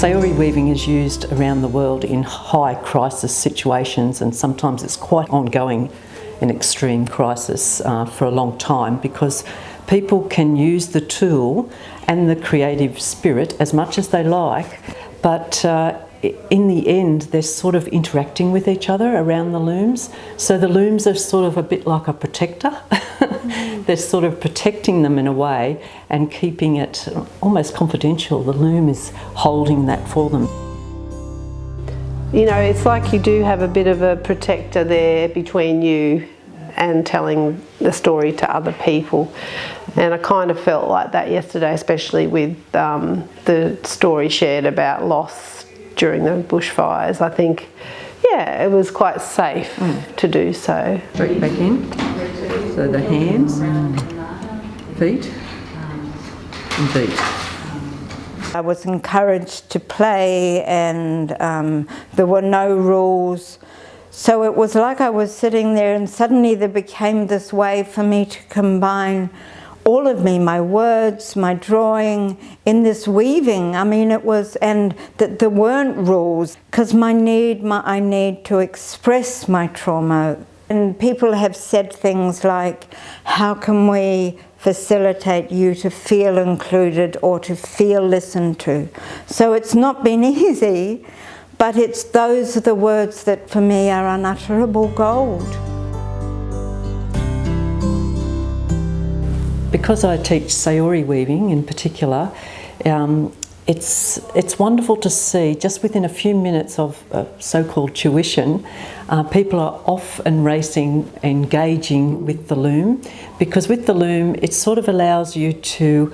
Saori weaving is used around the world in high crisis situations, and sometimes it's quite ongoing in extreme crisis for a long time, because people can use the tool and the creative spirit as much as they like, but in the end they're sort of interacting with each other around the looms. So the looms are sort of a bit like a protector. They're sort of protecting them in a way and keeping it almost confidential. The loom is holding that for them. You know, it's like you do have a bit of a protector there between you and telling the story to other people. And I kind of felt like that yesterday, especially with the story shared about loss during the bushfires. I think, yeah, it was quite safe to do so. Straight back in. So the hands, feet, and beat. I was encouraged to play, and there were no rules. So it was like I was sitting there, and suddenly there became this way for me to combine all of me, my words, my drawing, in this weaving. I mean, it was, and that there weren't rules, because I need to express my trauma. And people have said things like, how can we facilitate you to feel included or to feel listened to? So it's not been easy, but those are the words that for me are unutterable gold. Because I teach Saori weaving in particular, it's wonderful to see just within a few minutes of so-called tuition, people are off and racing, engaging with the loom, because with the loom it sort of allows you to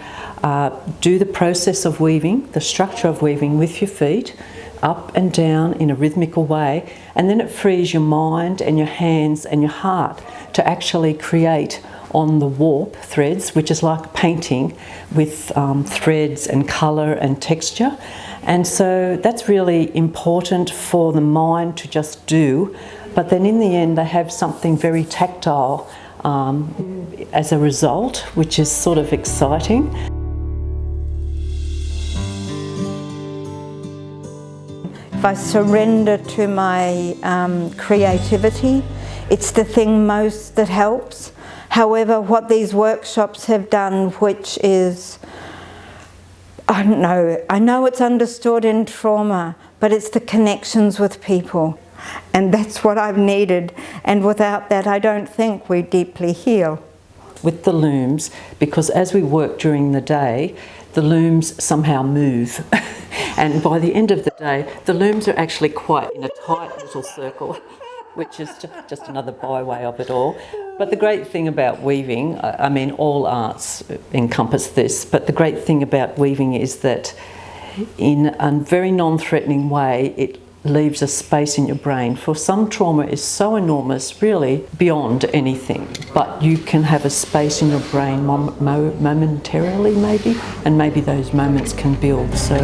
do the process of weaving, the structure of weaving with your feet, up and down in a rhythmical way, and then it frees your mind and your hands and your heart to actually create on the warp threads, which is like painting with threads and colour and texture. And so that's really important for the mind to just do, but then in the end they have something very tactile as a result, which is sort of exciting. If I surrender to my creativity, it's the thing most that helps. However, what these workshops have done, which is, I don't know, I know it's understood in trauma, but it's the connections with people. And that's what I've needed. And without that, I don't think we deeply heal. With the looms, because as we work during the day, the looms somehow move. And by the end of the day, the looms are actually quite in a tight little circle, which is just another byway of it all. But the great thing about weaving, I mean, all arts encompass this, but the great thing about weaving is that in a very non-threatening way, it leaves a space in your brain. For some, trauma is so enormous, really beyond anything, but you can have a space in your brain momentarily maybe, and maybe those moments can build. So.